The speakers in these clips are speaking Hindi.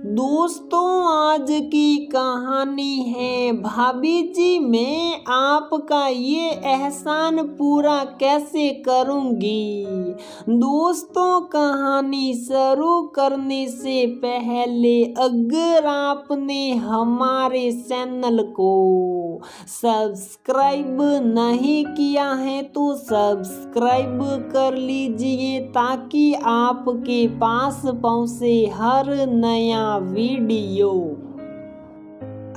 दोस्तों, आज की कहानी है भाभी जी, मैं आपका ये एहसान पूरा कैसे करूँगी। दोस्तों, कहानी शुरू करने से पहले अगर आपने हमारे चैनल को सब्सक्राइब नहीं किया है तो सब्सक्राइब कर लीजिए ताकि आपके पास पहुँचे हर नया वीडियो।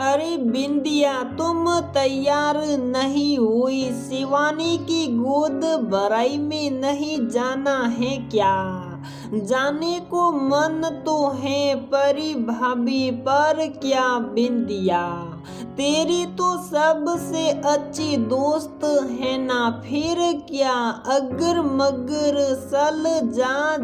अरे बिंदिया, तुम तैयार नहीं हुई? शिवानी की गोद भराई में नहीं जाना है क्या? जाने को मन तो है परी भाभी, पर क्या बिंदिया, तेरी तो सबसे अच्छी दोस्त है ना, फिर क्या अगर मगर चल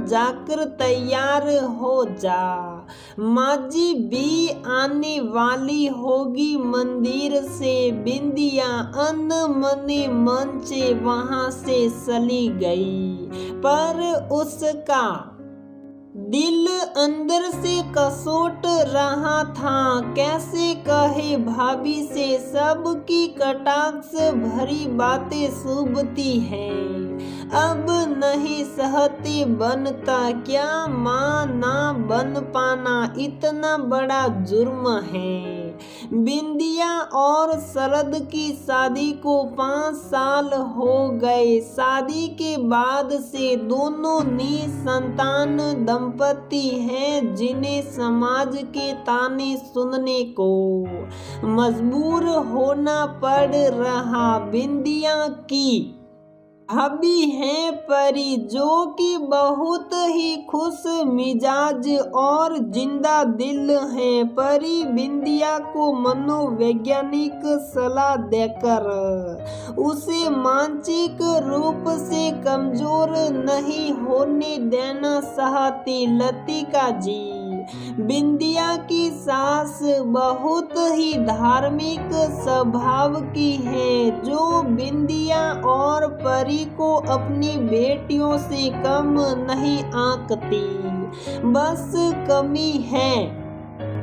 जाकर तैयार हो जा। माँ जी भी आने वाली होगी मंदिर से। बिंदिया अनमने मन से वहां से चली गई, पर उसका दिल अंदर से कसोट रहा था। कैसे कहे भाभी से सबकी कटाक्ष भरी बातें शुभती हैं। अब नहीं सहते बनता क्या? माँ ना बन पाना इतना बड़ा जुर्म है। बिंदिया और शरद की शादी को 5 साल हो गए। शादी के बाद से दोनों निसंतान दंपति हैं, जिन्हें समाज के ताने सुनने को मजबूर होना पड़ रहा। बिंदिया की भाभी हैं परी, जो कि बहुत ही खुश मिजाज और जिंदा दिल हैं। परी बिंदिया को मनोवैज्ञानिक सलाह देकर उसे मानसिक रूप से कमजोर नहीं होने देना चाहती। लतिका जी, बिंदिया की सास बहुत ही धार्मिक स्वभाव की है, जो बिंदिया और परी को अपनी बेटियों से कम नहीं आंकती। बस कमी है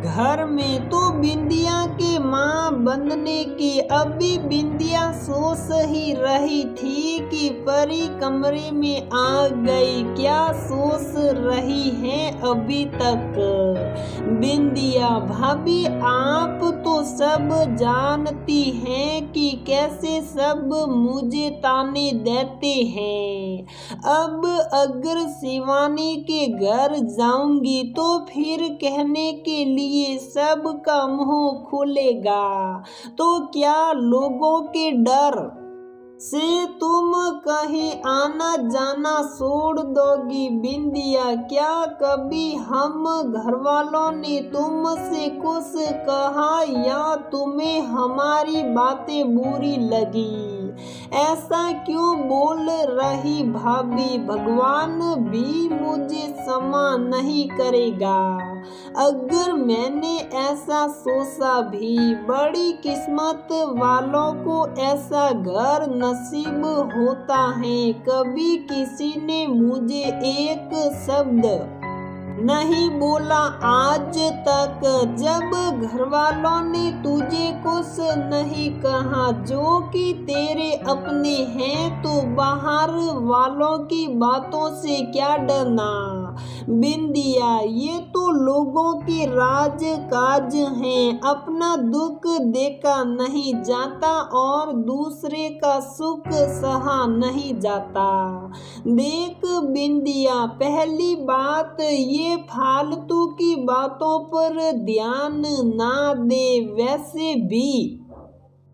घर में तो बिंदिया के माँ बनने की। अभी बिंदिया सोच ही रही थी कि परी कमरे में आ गई। क्या सोच रही है अभी तक? बिंदिया भाभी, आप तो सब जानती हैं कि कैसे सब मुझे ताने देते हैं। अब अगर शिवानी के घर जाऊंगी तो फिर कहने के लिए सबका मुंह खुलेगा। तो क्या लोगों के डर से तुम कहीं आना जाना छोड़ दोगी? बिंदिया, क्या कभी हम घर वालों ने तुमसे कुछ कहा या तुम्हें हमारी बातें बुरी लगी? ऐसा क्यों बोल रही भाभी? भगवान भी मुझे क्षमा नहीं करेगा अगर मैंने ऐसा सोचा भी। बड़ी किस्मत वालों को ऐसा घर नसीब होता है। कभी किसी ने मुझे एक शब्द नहीं बोला आज तक। जब घर वालों ने तुझे कुछ नहीं कहा जो कि तेरे अपने हैं, तो बाहर वालों की बातों से क्या डरना? बिंदिया, ये तो लोगों के राज काज हैं। अपना दुख देखा नहीं जाता और दूसरे का सुख सहा नहीं जाता। देख बिंदिया, पहली बात ये फालतू की बातों पर ध्यान ना दे। वैसे भी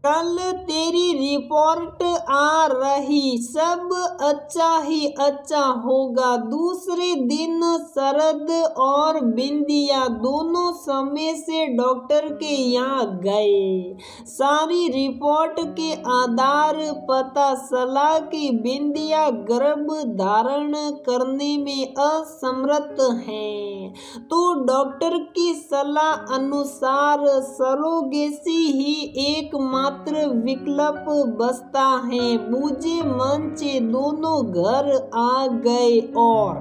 कल तेरी रिपोर्ट आ रही, सब अच्छा ही अच्छा होगा। दूसरे दिन शरद और बिंदिया दोनों समय से डॉक्टर के यहाँ गए। सारी रिपोर्ट के आधार पता चला कि बिंदिया गर्भ धारण करने में असमर्थ है। तो डॉक्टर की सलाह अनुसार सरोगेसी ही एकमात्र विकल्प बचता है। बूझे मन से दोनों घर आ गए और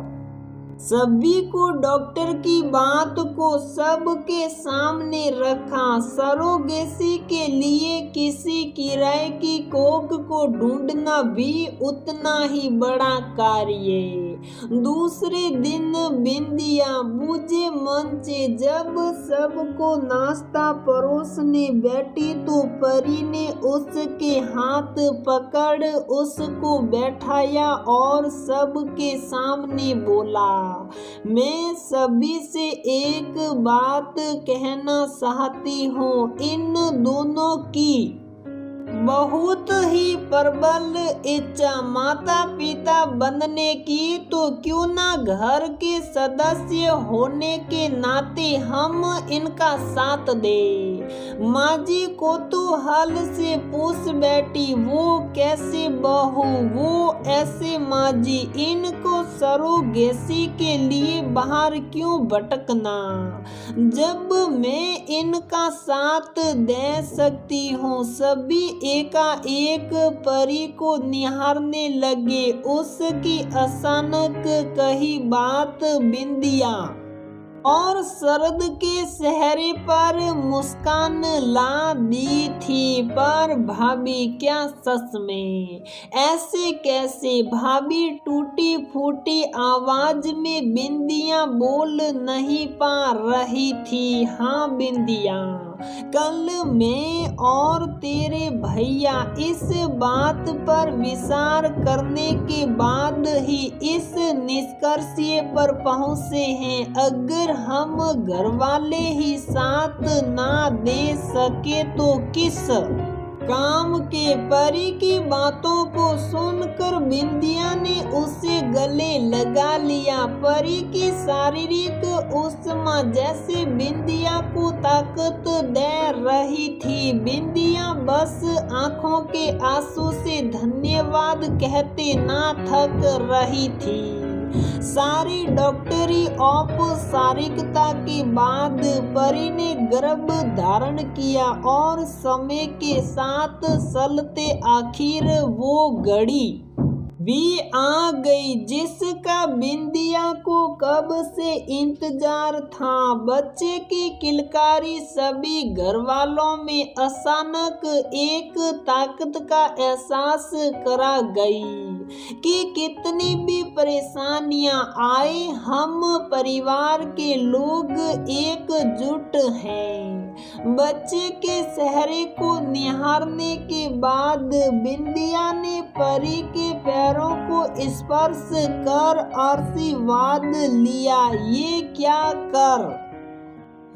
सभी को डॉक्टर की बात को सबके सामने रखा। सरोगेसी के लिए किसी किराए की कोख को ढूंढना भी उतना ही बड़ा कार्य। दूसरे दिन बिंदिया बूझे मन से जब सबको नाश्ता परोसने बैठी तो परी ने उसके हाथ पकड़ उसको बैठाया और सबके सामने बोला, मैं सभी से एक बात कहना चाहती हूँ। इन दोनों की बहुत ही प्रबल इच्छा माता पिता बनने की, तो क्यों ना घर के सदस्य होने के नाते हम इनका साथ दे। माँ जी को तो हाल से पूछ बैठी, वो कैसे बहू, वो ऐसे माँ जी, इनको सरोगेसी के लिए बाहर क्यों भटकना, जब मैं इनका साथ दे सकती हूँ। सभी एकाएक परी को निहारने लगे। उसकी अचानक कही बात बिंदिया और शरद के चेहरे पर मुस्कान ला दी थी। पर भाभी क्या सच में ऐसे कैसे? भाभी टूटी फूटी आवाज में बिंदिया बोल नहीं पा रही थी। हाँ बिंदिया, कल मैं और तेरे भैया इस बात पर विचार करने के बाद ही इस निष्कर्ष पर पहुँचे हैं, अगर हम घरवाले ही साथ ना दे सके तो किस काम के? परी की बातों को सुनकर बिंदिया ने उसे गले लगा लिया। परी की शारीरिक उष्मा जैसे बिंदिया को ताकत दे रही थी। बिंदिया बस आंखों के आंसू से धन्यवाद कहते ना थक रही थी। सारी डॉक्टरी औपचारिकता के बाद परी ने गर्भ धारण किया और समय के साथ चलते आखिर वो घड़ी भी आ गई जिसका बिंदिया को कब से इंतजार था। बच्चे की किलकारी सभी घर वालों में अचानक एक ताकत का एहसास करा गई कि कितनी भी परेशानियां आए, हम परिवार के लोग एकजुट हैं। बच्चे के चेहरे को निहारने के बाद बिंदिया ने परी के पैरों को स्पर्श कर आशीर्वाद लिया। ये क्या कर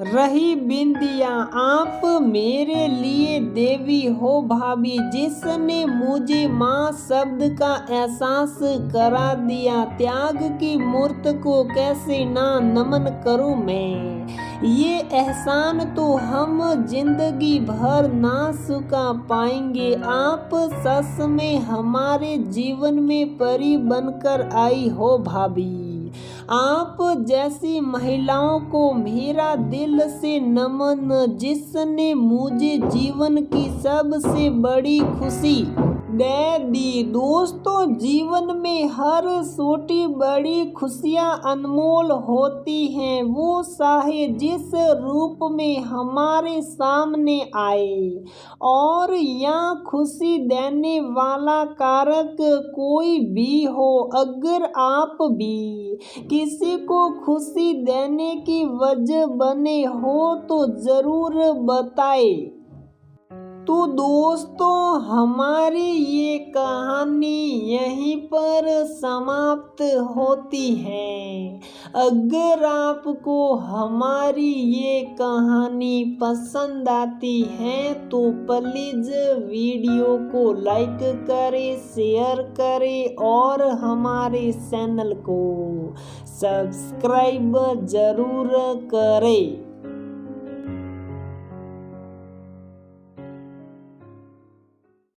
रही बिंदिया, आप मेरे लिए देवी हो भाभी, जिसने मुझे माँ शब्द का एहसास करा दिया। त्याग की मूर्त को कैसे ना नमन करूं मैं, ये एहसान तो हम जिंदगी भर ना चुका पाएंगे। आप सच में हमारे जीवन में परी बनकर आई हो भाभी। आप जैसी महिलाओं को मेरा दिल से नमन, जिसने मुझे जीवन की सबसे बड़ी खुशी दे दी। दोस्तों, जीवन में हर छोटी बड़ी खुशियां अनमोल होती हैं, वो चाहे जिस रूप में हमारे सामने आए, और यह खुशी देने वाला कारक कोई भी हो। अगर आप भी किसी को खुशी देने की वजह बने हो तो जरूर बताएं। तो दोस्तों, हमारी ये कहानी यहीं पर समाप्त होती है। अगर आपको हमारी ये कहानी पसंद आती है तो प्लीज़ वीडियो को लाइक करें, शेयर करें और हमारे चैनल को सब्सक्राइब जरूर करें।